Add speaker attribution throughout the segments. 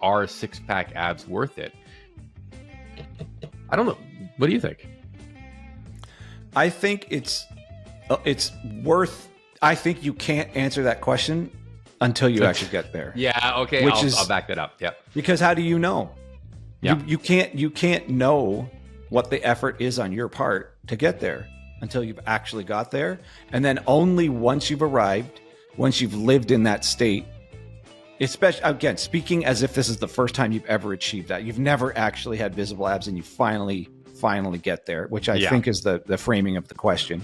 Speaker 1: Are six-pack abs worth it? I don't know. What do you think?
Speaker 2: I think it's worth. I think you can't answer that question until you actually get there.
Speaker 1: Yeah. Okay. I'll back that up. Yep.
Speaker 2: Because how do you know?
Speaker 1: Yeah.
Speaker 2: You can't know what the effort is on your part to get there until you've actually got there, and then only once you've arrived, once you've lived in that state. Especially, again, speaking as if this is the first time you've ever achieved that. You've never actually had visible abs and you finally get there, which I think is the framing of the question.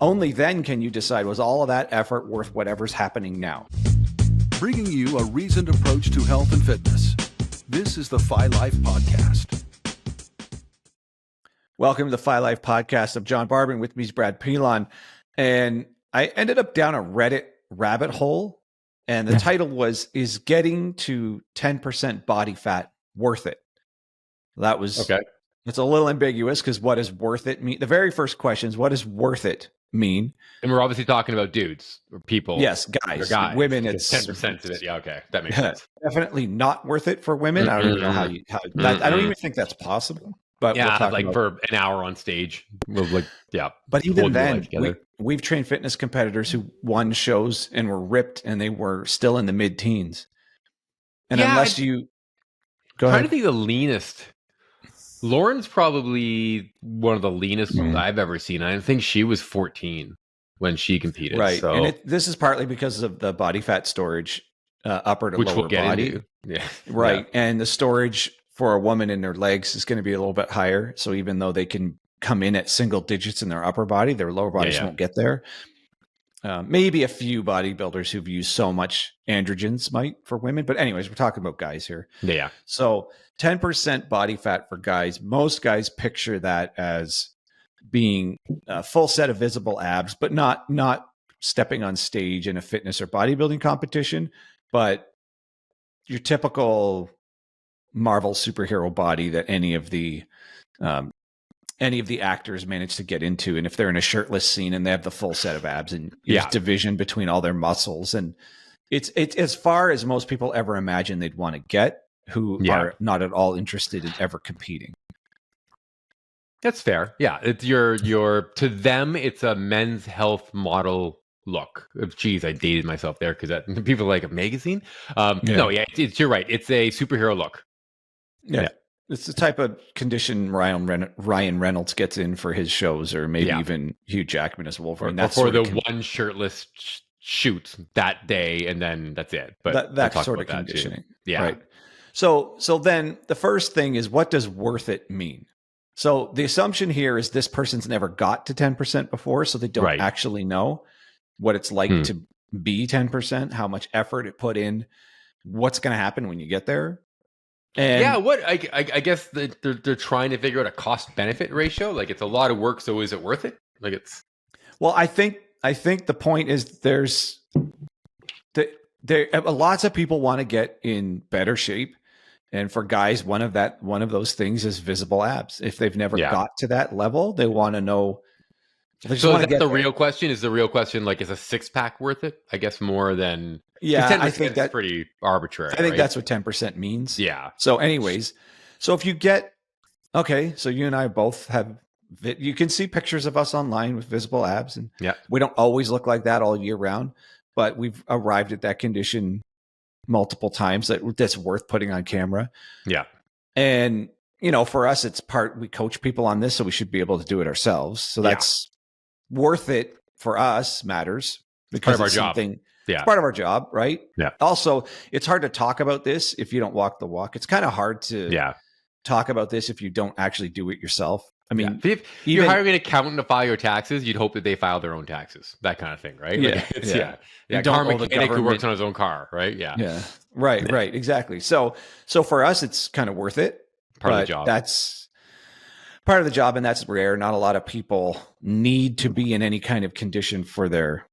Speaker 2: Only then can you decide, was all of that effort worth whatever's happening now?
Speaker 3: Bringing you a reasoned approach to health and fitness. This is the Phi Life Podcast.
Speaker 2: Welcome to the Phi Life Podcast. I'm John Barber, and with me is Brad Pilon. And I ended up down a Reddit rabbit hole. And the title was, is getting to 10% body fat worth it? That was, okay. It's a little ambiguous because what does worth it mean? The very first question is, what does worth it mean?
Speaker 1: And we're obviously talking about dudes or people.
Speaker 2: Yes, guys. Women, it's
Speaker 1: 10% of it. Yeah, okay. That makes sense.
Speaker 2: Definitely not worth it for women. I don't even know how I don't even think that's possible. But
Speaker 1: yeah, like for an hour on stage.
Speaker 2: But even then, we've trained fitness competitors who won shows and were ripped and they were still in the mid-teens. And unless you go ahead.
Speaker 1: I'm trying to think the leanest. Lauren's probably one of the leanest ones I've ever seen. I think she was 14 when she competed.
Speaker 2: Right.
Speaker 1: So.
Speaker 2: And this is partly because of the body fat storage, upper to lower body.
Speaker 1: Into. Yeah.
Speaker 2: Right. Yeah. And the storage for a woman in their legs is going to be a little bit higher. So even though they can come in at single digits in their upper body, their lower bodies won't get there. Maybe a few bodybuilders who've used so much androgens might for women. But anyways, we're talking about guys here.
Speaker 1: Yeah.
Speaker 2: So 10% body fat for guys. Most guys picture that as being a full set of visible abs, but not stepping on stage in a fitness or bodybuilding competition, but your typical Marvel superhero body that any of the actors manage to get into. And if they're in a shirtless scene and they have the full set of abs and there's division between all their muscles, and it's as far as most people ever imagine they'd want to get, who are not at all interested in ever competing.
Speaker 1: That's fair. Yeah. It's your to them, it's a men's health model look. Geez, I dated myself there because people like a magazine. No, you're right. It's a superhero look.
Speaker 2: Yeah. It's the type of condition Ryan Reynolds gets in for his shows, or maybe even Hugh Jackman as Wolverine.
Speaker 1: That's for the one shirtless shoot that day, and then that's it. But
Speaker 2: that sort of conditioning.
Speaker 1: Yeah.
Speaker 2: Right. So then the first thing is, what does worth it mean? So the assumption here is this person's never got to 10% before, so they don't actually know what it's like to be 10%, how much effort it put in, what's going to happen when you get there. And
Speaker 1: what I guess they're trying to figure out a cost benefit ratio. Like, it's a lot of work, so is it worth it? Like, it's.
Speaker 2: Well, I think the point is lots of people want to get in better shape, and for guys, one of those things is visible abs. If they've never got to that level, they want to know.
Speaker 1: So is that the real question? Is the real question, like, is a six-pack worth it? I guess more than...
Speaker 2: Yeah, I think that's
Speaker 1: pretty arbitrary.
Speaker 2: I think that's what 10% means.
Speaker 1: Yeah.
Speaker 2: So anyways, if you get... Okay, so you and I both have... You can see pictures of us online with visible abs, and we don't always look like that all year round, but we've arrived at that condition multiple times that's worth putting on camera.
Speaker 1: Yeah.
Speaker 2: And, for us, we coach people on this, so we should be able to do it ourselves. So that's... worth it for us matters because
Speaker 1: it's something.
Speaker 2: It's part of our job, right?
Speaker 1: Yeah.
Speaker 2: Also, it's hard to talk about this if you don't walk the walk. It's kind of hard to talk about this if you don't actually do it yourself. I mean,
Speaker 1: if you're hiring an accountant to file your taxes, you'd hope that they file their own taxes, that kind of thing, right? Car mechanic who works on his own car, right? Yeah.
Speaker 2: Right. Exactly. So for us, it's kind of worth it.
Speaker 1: Part of the job.
Speaker 2: That's part of the job, and that's rare. Not a lot of people need to be in any kind of condition for their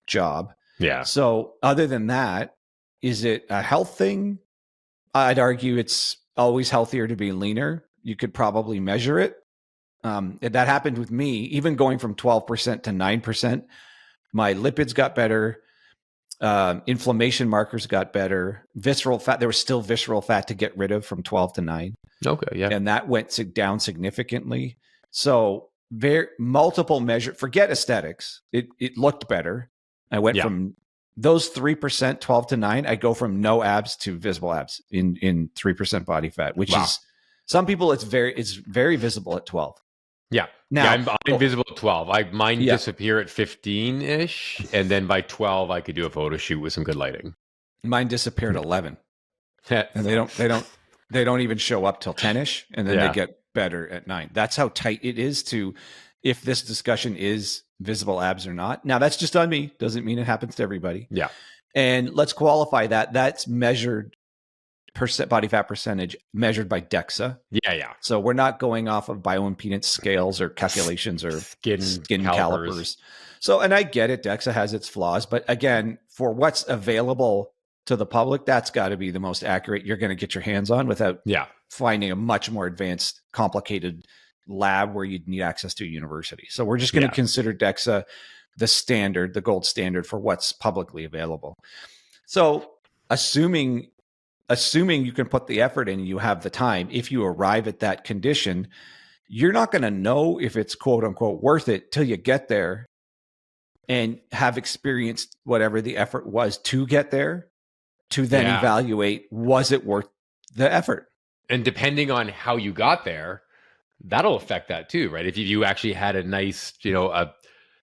Speaker 2: job.
Speaker 1: Yeah.
Speaker 2: So other than that, is it a health thing? I'd argue it's always healthier to be leaner. You could probably measure it. That happened with me, even going from 12% to 9%. My lipids got better. Inflammation markers got better. Visceral fat, there was still visceral fat to get rid of from 12 to 9.
Speaker 1: Okay, yeah.
Speaker 2: And that went down significantly. So very multiple measure. Forget aesthetics. It looked better. I went from those 3%, 12 to 9. I go from no abs to visible abs in 3% body fat, which is some people it's very visible at 12.
Speaker 1: Yeah.
Speaker 2: Now
Speaker 1: I'm visible at 12. Mine disappear at 15-ish, and then by 12 I could do a photo shoot with some good lighting.
Speaker 2: Mine disappeared at 11. And they don't even show up till 10-ish, and then they get better at 9. That's how tight it is to if this discussion is visible abs or not. Now that's just on me. Doesn't mean it happens to everybody.
Speaker 1: Yeah.
Speaker 2: And let's qualify that. That's measured body fat percentage measured by DEXA.
Speaker 1: Yeah.
Speaker 2: So we're not going off of bioimpedance scales or calculations or skin calipers. So, and I get it. DEXA has its flaws, but again, for what's available to the public, that's got to be the most accurate you're going to get your hands on without finding a much more advanced, complicated lab where you'd need access to a university. So we're just going to consider DEXA the standard, the gold standard for what's publicly available. So assuming you can put the effort in and you have the time, if you arrive at that condition, you're not going to know if it's quote unquote worth it till you get there and have experienced whatever the effort was to get there, to then evaluate, was it worth the effort?
Speaker 1: And depending on how you got there, that'll affect that too, right? If you actually had a nice, a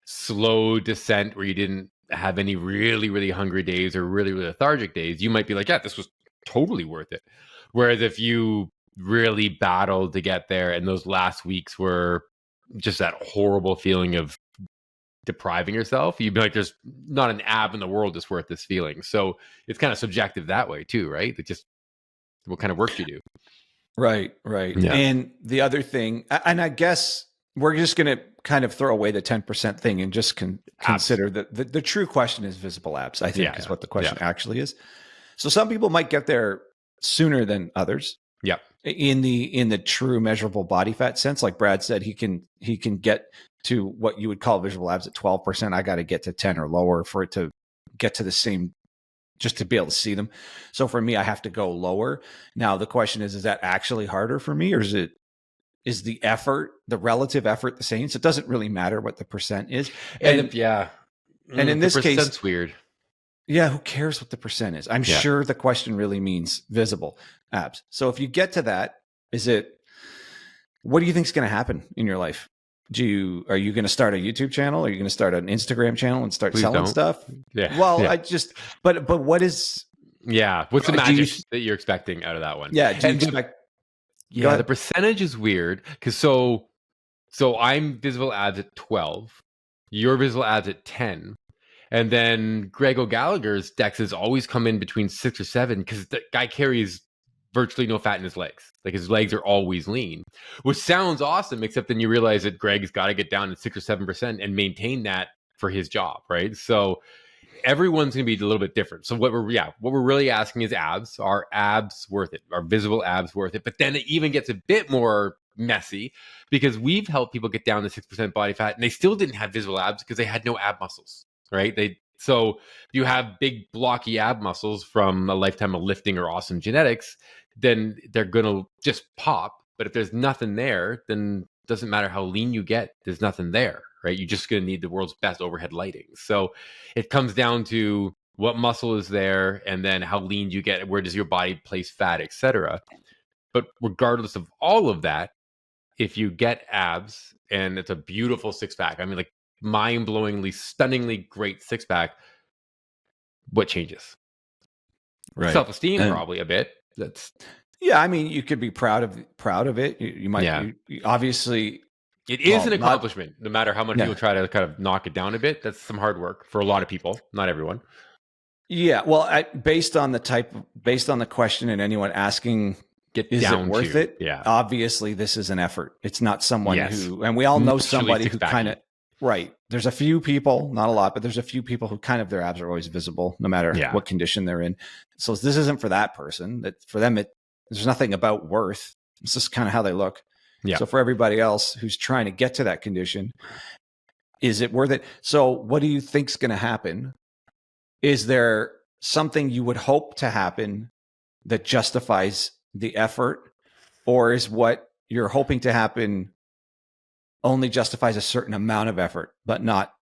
Speaker 1: slow descent where you didn't have any really, really hungry days or really, really lethargic days, you might be like, yeah, this was totally worth it. Whereas if you really battled to get there and those last weeks were just that horrible feeling of depriving yourself, you'd be like, there's not an ab in the world that's worth this feeling. So it's kind of subjective that way too, right? It just what kind of work you do.
Speaker 2: Right. Yeah. And the other thing, and I guess we're just going to kind of throw away the 10% thing and just consider that the true question is visible abs, I think is what the question actually is. So some people might get there sooner than others.
Speaker 1: Yeah.
Speaker 2: In the true measurable body fat sense, like Brad said, he can get to what you would call visible abs at 12%. I got to get to 10 or lower for it to get to the same, just to be able to see them. So for me, I have to go lower. Now the question is that actually harder for me, or is the effort, the relative effort, the same? So it doesn't really matter what the percent is. And in this case,
Speaker 1: that's weird.
Speaker 2: Yeah, who cares what the percent is? I'm sure the question really means visible abs. So if you get to that, what do you think is going to happen in your life? Are you going to start a YouTube channel? Are you going to start an Instagram channel and start selling stuff?
Speaker 1: Yeah.
Speaker 2: Well, but what is?
Speaker 1: Yeah. What's the magic that you're expecting out of that one?
Speaker 2: Yeah. Do you expect?
Speaker 1: Yeah, the percentage is weird because so I'm visible abs at 12, you're visible abs at 10. And then Greg O'Gallagher's DEXAs always come in between 6 or 7 because the guy carries virtually no fat in his legs. Like his legs are always lean, which sounds awesome, except then you realize that Greg's got to get down to 6 or 7% and maintain that for his job, right? So everyone's going to be a little bit different. So what we're really asking is abs. Are abs worth it? Are visible abs worth it? But then it even gets a bit more messy because we've helped people get down to 6% body fat and they still didn't have visible abs because they had no ab muscles. Right? So you have big blocky ab muscles from a lifetime of lifting or awesome genetics, then they're going to just pop. But if there's nothing there, then it doesn't matter how lean you get, there's nothing there, right? You're just going to need the world's best overhead lighting. So it comes down to what muscle is there and then how lean you get, where does your body place fat, etc. But regardless of all of that, if you get abs and it's a beautiful six-pack, I mean, like, mind-blowingly, stunningly great six-pack, what changes?
Speaker 2: Right.
Speaker 1: Self-esteem, probably a bit.
Speaker 2: I mean, you could be proud of it. You might you obviously
Speaker 1: it is an accomplishment, no matter how much people try to kind of knock it down a bit. That's some hard work for a lot of people, not everyone.
Speaker 2: Yeah, well, based on the question and anyone asking, is it worth it?
Speaker 1: Yeah,
Speaker 2: obviously this is an effort. It's not someone who, and we all know somebody who kind of. Right. There's a few people, not a lot, but there's a few people who kind of their abs are always visible no matter what condition they're in. So this isn't for that person. That for them, there's nothing about worth. It's just kind of how they look. Yeah. So for everybody else who's trying to get to that condition, is it worth it? So what do you think's going to happen is there something you would hope to happen that justifies the effort, or is what you're hoping to happen only justifies a certain amount of effort, but not,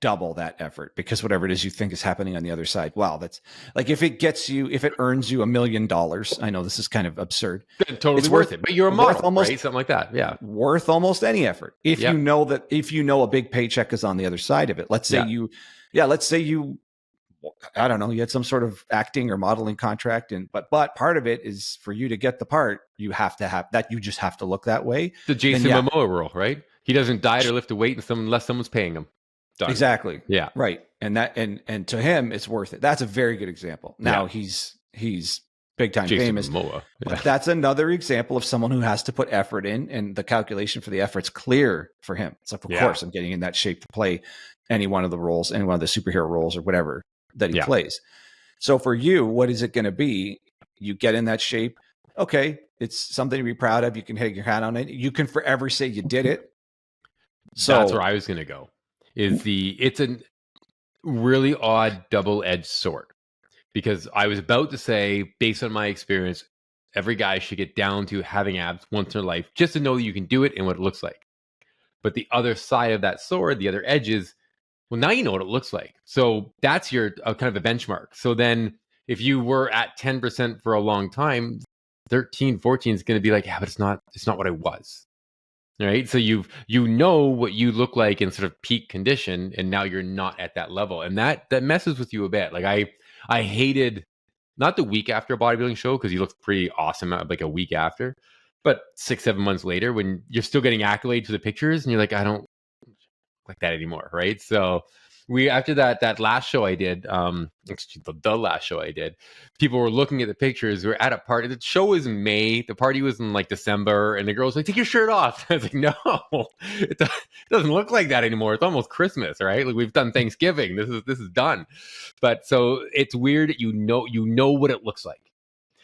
Speaker 2: double that effort, because whatever it is you think is happening on the other side? Wow, that's like, if it earns you $1 million, I know this is kind of absurd.
Speaker 1: Totally
Speaker 2: It's
Speaker 1: worth it. But you're a model,
Speaker 2: almost,
Speaker 1: right? Something like that. Yeah.
Speaker 2: Worth almost any effort. If
Speaker 1: Yep.
Speaker 2: you know a big paycheck is on the other side of it. Let's say you I don't know, you had some sort of acting or modeling contract, but part of it is, for you to get the part, you have to have that. You just have to look that way.
Speaker 1: The Jason Momoa rule, right? He doesn't diet or lift a weight unless someone's paying him. Done.
Speaker 2: Exactly.
Speaker 1: Yeah.
Speaker 2: Right. And to him, it's worth it. That's a very good example. Now he's big time
Speaker 1: Jason
Speaker 2: famous.
Speaker 1: Momoa. Yeah.
Speaker 2: But that's another example of someone who has to put effort in, and the calculation for the effort's clear for him. It's like, of course, I'm getting in that shape to play any one of the roles, any one of the superhero roles or whatever that he plays. So for you, what is it going to be? You get in that shape. Okay. It's something to be proud of. You can hang your hat on it. You can forever say you did it. So
Speaker 1: that's where I was going to go. It's a really odd double-edged sword, because I was about to say, based on my experience, every guy should get down to having abs once in their life, just to know that you can do it and what it looks like. But the other side of that sword, the other edge is, well, now you know what it looks like. So that's your kind of a benchmark. So then if you were at 10% for a long time, 13, 14 is going to be like, yeah, but it's not what I was. Right. So you know what you look like in sort of peak condition, and now you're not at that level. And that messes with you a bit. Like I hated, not the week after a bodybuilding show, because you looked pretty awesome like a week after, but 6-7 months later, when you're still getting accolades for the pictures and you're like, I don't like that anymore. Right. So after that last show I did, the last show I did, people were looking at the pictures. We were at a party. The show was in May. The party was in like December, and the girls were like, take your shirt off. I was like, no, it doesn't look like that anymore. It's almost Christmas, right? Like, we've done Thanksgiving. This is done. But so it's weird that you know what it looks like.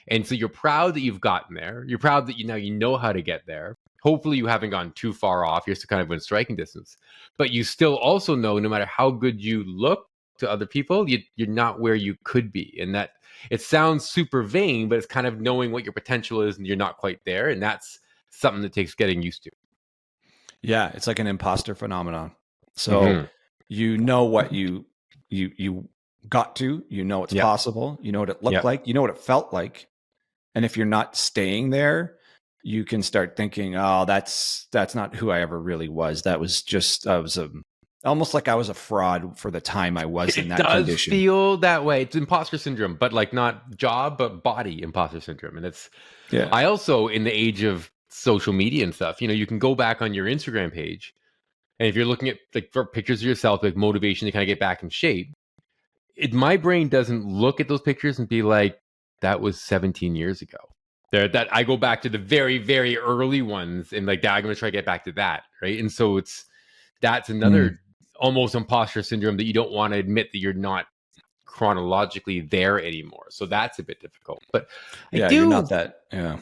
Speaker 1: And so you're proud that you've gotten there. You're proud that you know how to get there. Hopefully you haven't gone too far off. You're still kind of in striking distance. But you still also know, no matter how good you look to other people, you're not where you could be. And that, it sounds super vain, but it's kind of knowing what your potential is and you're not quite there. And that's something that takes getting used to.
Speaker 2: Yeah, it's like an imposter phenomenon. So you know what you got to, you know it's possible, you know what it looked like, you know what it felt like. And if you're not staying there, you can start thinking, oh, that's not who I ever really was. That was just, almost like I was a fraud for the time I was in that condition.
Speaker 1: It does feel that way. It's imposter syndrome, but like not job, but body imposter syndrome. And it's, I also, in the age of social media and stuff, you can go back on your Instagram page, and if you're looking at like for pictures of yourself, like motivation to kind of get back in shape, my brain doesn't look at those pictures and be like, that was 17 years ago. That I go back to the very, very early ones, and like that, I'm going to try to get back to that, right? And so that's another almost imposter syndrome, that you don't want to admit that you're not chronologically there anymore. So that's a bit difficult. But
Speaker 2: you're not that. Yeah,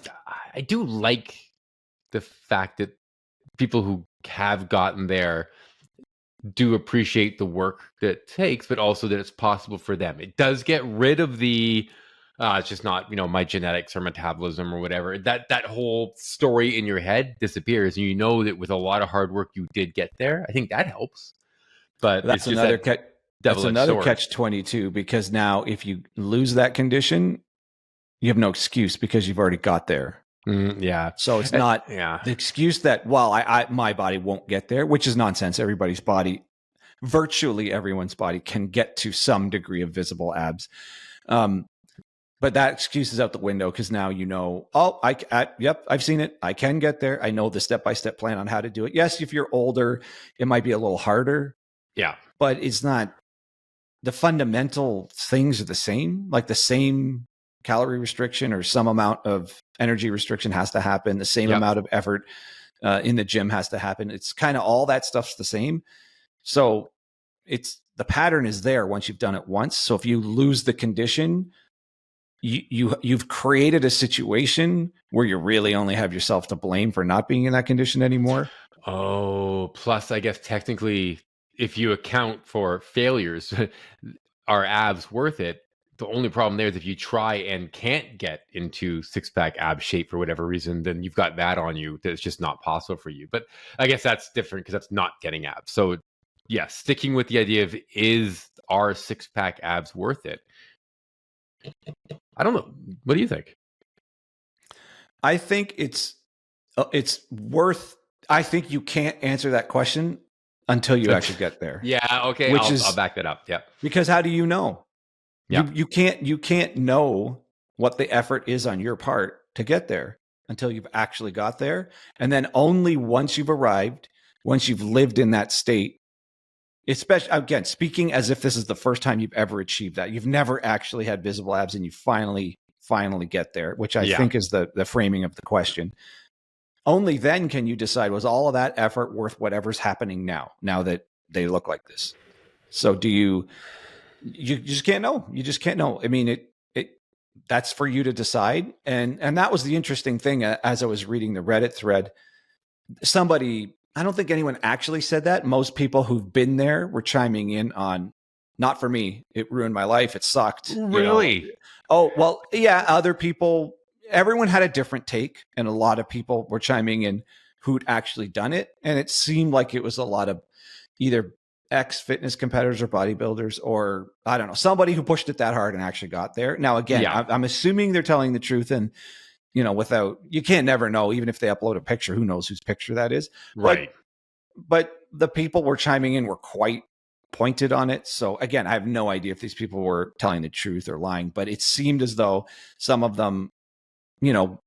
Speaker 1: I do like the fact that people who have gotten there do appreciate the work that it takes, but also that it's possible for them. It does get rid of the it's just not, my genetics or metabolism or whatever. That whole story in your head disappears, and you know that with a lot of hard work you did get there. I think that helps. But
Speaker 2: that's another catch-22, because now if you lose that condition, you have no excuse, because you've already got there. So it's not the excuse that, well, my body won't get there, which is nonsense. Everybody's body, virtually everyone's body, can get to some degree of visible abs. But that excuse is out the window, because now yep, I've seen it. I can get there. I know the step-by-step plan on how to do it. Yes, if you're older, it might be a little harder. Yeah. But it's not, the fundamental things are the same. Like the same calorie restriction or some amount of energy restriction has to happen. The same amount of effort in the gym has to happen. It's kind of all that stuff's the same. So the pattern is there once you've done it once. So if you lose the condition, you've created a situation where you really only have yourself to blame for not being in that condition anymore.
Speaker 1: Oh, plus I guess technically, if you account for failures, are abs worth it? The only problem there is if you try and can't get into six-pack ab shape for whatever reason, then you've got that on you that it's just not possible for you. But I guess that's different because that's not getting abs. So yeah, sticking with the idea of are six-pack abs worth it? I don't know. What do you think?
Speaker 2: I think it's worth. I think you can't answer that question until you actually get there.
Speaker 1: Yeah. Okay. I'll back that up. Yeah.
Speaker 2: Because how do you know?
Speaker 1: Yeah.
Speaker 2: You can't know what the effort is on your part to get there until you've actually got there. And then only once you've arrived, once you've lived in that state, especially again, speaking as if this is the first time you've ever achieved that. You've never actually had visible abs and you finally get there, which I think is the framing of the question. Only then can you decide, was all of that effort worth whatever's happening now that they look like this? So do you just can't know. You just can't know. I mean, that's for you to decide. And that was the interesting thing as I was reading the Reddit thread. Somebody, I don't think anyone actually said that. Most people who've been there were chiming in on, not for me, it ruined my life, it sucked.
Speaker 1: Really?
Speaker 2: Oh, well, yeah, other people, everyone had a different take, and a lot of people were chiming in who'd actually done it. And it seemed like it was a lot of either ex-fitness competitors or bodybuilders, or I don't know, somebody who pushed it that hard and actually got there. Now, again, I'm assuming they're telling the truth, and you can't never know. Even if they upload a picture, who knows whose picture that is,
Speaker 1: right?
Speaker 2: But the people were chiming in were quite pointed on it. So again, I have no idea if these people were telling the truth or lying, but it seemed as though some of them, the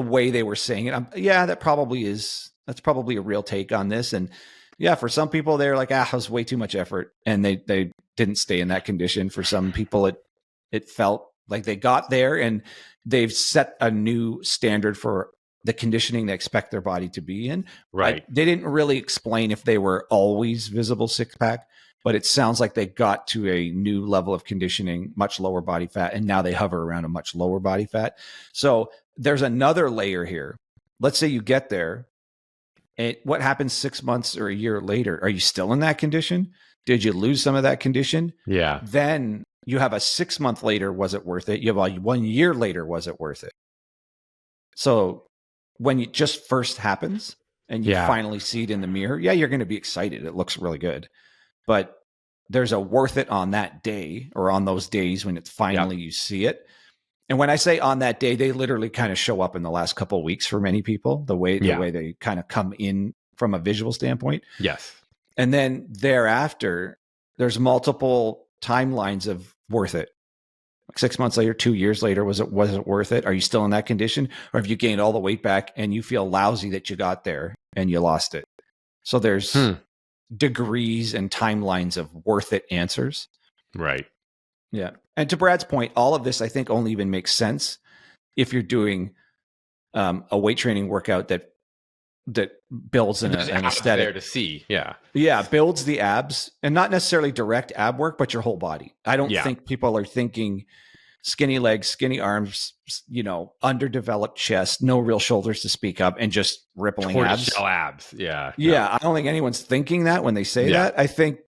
Speaker 2: way they were saying it, that's probably a real take on this. And yeah, for some people, they're like, it was way too much effort, and they didn't stay in that condition. For some people, it felt like they got there and they've set a new standard for the conditioning they expect their body to be in.
Speaker 1: Right.
Speaker 2: They didn't really explain if they were always visible six pack, but it sounds like they got to a new level of conditioning, much lower body fat, and now they hover around a much lower body fat. So there's another layer here. Let's say you get there. And what happens 6 months or a year later? Are you still in that condition? Did you lose some of that condition?
Speaker 1: Yeah.
Speaker 2: Then you have a 6 month later, was it worth it? You have a 1 year later, was it worth it? So when it just first happens and you finally see it in the mirror, you're going to be excited. It looks really good. But there's a worth it on that day, or on those days when it's finally you see it. And when I say on that day, they literally kind of show up in the last couple of weeks for many people, the way they kind of come in from a visual standpoint.
Speaker 1: Yes.
Speaker 2: And then thereafter, there's multiple timelines of worth it. Like 6 months later, 2 years later, was it worth it? Are you still in that condition? Or have you gained all the weight back and you feel lousy that you got there and you lost it? So there's degrees and timelines of worth it answers.
Speaker 1: Right.
Speaker 2: Yeah. And to Brad's point, all of this, I think, only even makes sense if you're doing a weight training workout that builds an aesthetic
Speaker 1: there to see. Yeah.
Speaker 2: Builds the abs, and not necessarily direct ab work, but your whole body. I don't think people are thinking skinny legs, skinny arms, underdeveloped chest, no real shoulders to speak of, and just rippling abs. Yeah. I don't think anyone's thinking that when they say that.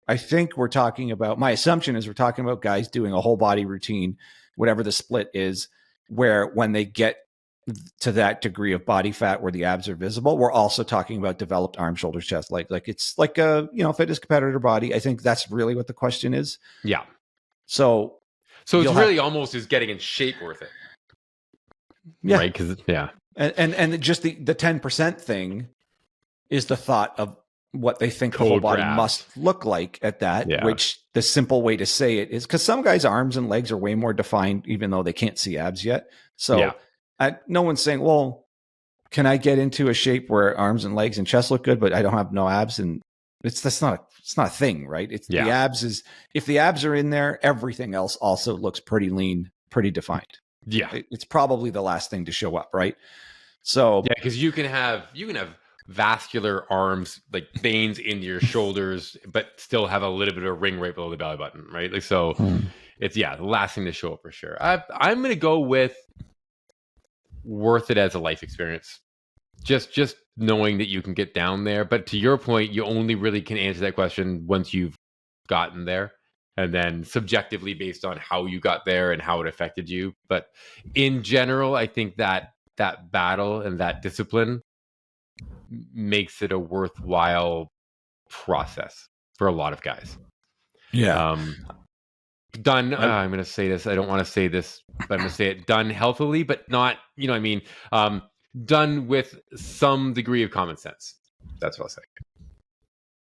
Speaker 2: I think we're talking about, my assumption is we're talking about guys doing a whole body routine, whatever the split is, where when they get to that degree of body fat where the abs are visible, we're also talking about developed arm, shoulders, chest, like it's like a, fitness competitor body. I think that's really what the question is.
Speaker 1: Yeah.
Speaker 2: So
Speaker 1: it's really almost is getting in shape worth it.
Speaker 2: Yeah.
Speaker 1: Right. Cause
Speaker 2: and just the 10% thing is the thought of what they think the whole body must look like at that, which the simple way to say it is, because some guys' arms and legs are way more defined, even though they can't see abs yet. So no one's saying, well, can I get into a shape where arms and legs and chest look good, but I don't have no abs? And it's not a thing, right? The abs if the abs are in there, everything else also looks pretty lean, pretty defined.
Speaker 1: Yeah.
Speaker 2: It's probably the last thing to show up, right? So
Speaker 1: because you can have vascular arms, like veins in your shoulders, but still have a little bit of a ring right below the belly button, right? Like, so it's the last thing to show up for sure. I'm going to go with worth it as a life experience. Just knowing that you can get down there. But to your point, you only really can answer that question once you've gotten there. and then subjectively based on how you got there and how it affected you. But in general, I think that battle and that discipline makes it a worthwhile process for a lot of guys.
Speaker 2: Yeah.
Speaker 1: Done. I'm going to say this. I don't want to say this, but I'm going to say it. Done healthily, but not. You know what I mean? Done with some degree of common sense. That's what I'll say.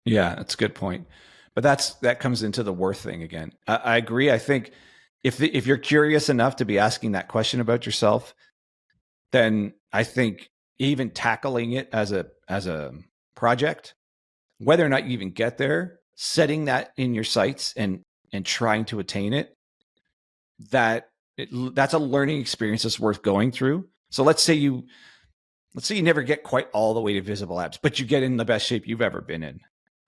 Speaker 2: Yeah, that's a good point. But that comes into the worth thing again. I agree. I think if you're curious enough to be asking that question about yourself, then I think even tackling it as a project, whether or not you even get there, setting that in your sights and trying to attain it, that's a learning experience that's worth going through. So let's say you never get quite all the way to visible abs, but you get in the best shape you've ever been in.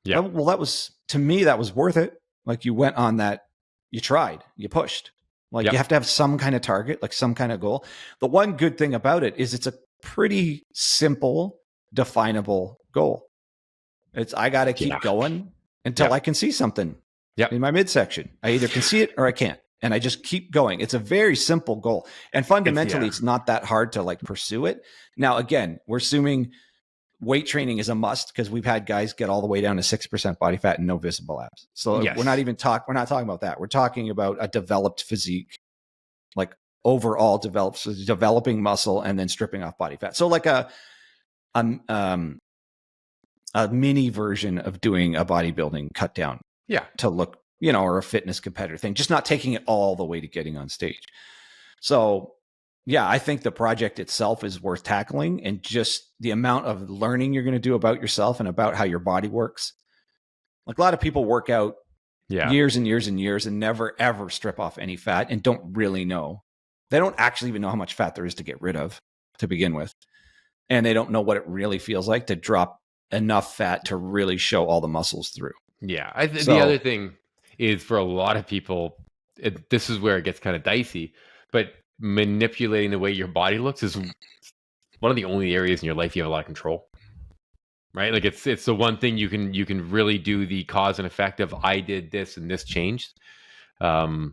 Speaker 1: Yeah.
Speaker 2: Well, that was, to me, that was worth it. Like, you went on that, you tried, you pushed. Like, you have to have some kind of target, like some kind of goal. The one good thing about it is it's a pretty simple, definable goal. It's, I got to keep going until I can see something in my midsection. I either can see it or I can't. And I just keep going. It's a very simple goal. And fundamentally, it's not that hard to like pursue it. Now, again, we're assuming weight training is a must, because we've had guys get all the way down to 6% body fat and no visible abs. So we're not talking about that. We're talking about a developed physique, like overall developing muscle and then stripping off body fat. So like a mini version of doing a bodybuilding cut down.
Speaker 1: Yeah.
Speaker 2: To look, or a fitness competitor thing, just not taking it all the way to getting on stage. So yeah, I think the project itself is worth tackling, and just the amount of learning you're going to do about yourself and about how your body works. Like, a lot of people work out years and years and years and never, ever strip off any fat and don't really know. They don't actually even know how much fat there is to get rid of to begin with. And they don't know what it really feels like to drop enough fat to really show all the muscles through.
Speaker 1: Yeah. The other thing is, for a lot of people, this is where it gets kind of dicey, but manipulating the way your body looks is one of the only areas in your life you have a lot of control, right? Like, it's the one thing you can really do the cause and effect of, I did this and this changed. And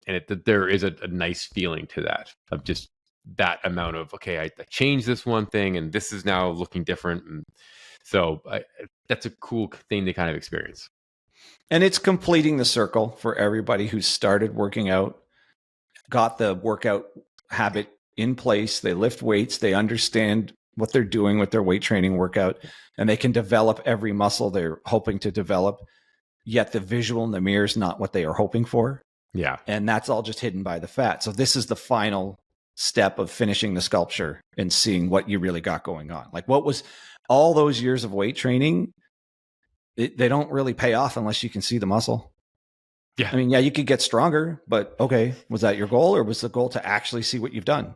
Speaker 1: there is a nice feeling to that, of just that amount of, okay, I changed this one thing and this is now looking different. And so that's a cool thing to kind of experience.
Speaker 2: And it's completing the circle for everybody who started working out, got the workout habit in place. They lift weights. They understand what they're doing with their weight training workout, and they can develop every muscle they're hoping to develop. Yet the visual in the mirror is not what they are hoping for.
Speaker 1: Yeah. And
Speaker 2: that's all just hidden by the fat. So this is the final step of finishing the sculpture and seeing what you really got going on. Like, what was all those years of weight training? They don't really pay off unless you can see the muscle.
Speaker 1: Yeah.
Speaker 2: I mean, yeah, you could get stronger, but okay, was that your goal, or was the goal to actually see what you've done?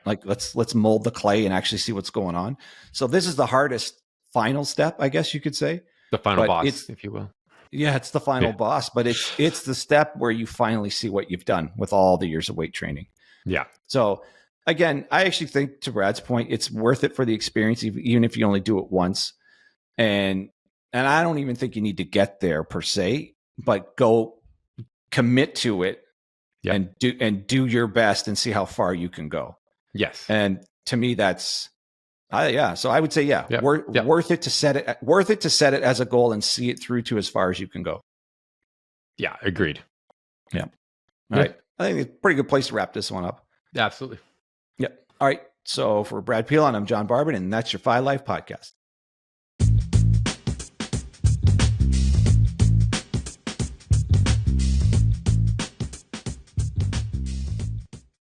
Speaker 2: Like, let's mold the clay and actually see what's going on. So this is the hardest final step, I guess you could say.
Speaker 1: The final boss, if you will.
Speaker 2: Yeah, it's the final boss, but it's the step where you finally see what you've done with all the years of weight training.
Speaker 1: Yeah.
Speaker 2: So again, I actually think, to Brad's point, it's worth it for the experience, even if you only do it once. And I don't even think you need to get there per se, but go commit to it and do your best and see how far you can go.
Speaker 1: Yes.
Speaker 2: And to me, that's so I would say, worth it to set it as a goal and see it through to as far as you can go.
Speaker 1: Yeah, agreed.
Speaker 2: Yeah. All right. I think it's a pretty good place to wrap this one up.
Speaker 1: Absolutely.
Speaker 2: Yep. All right. So for Brad Pilon, I'm John Barban, and that's your Phi Life Podcast.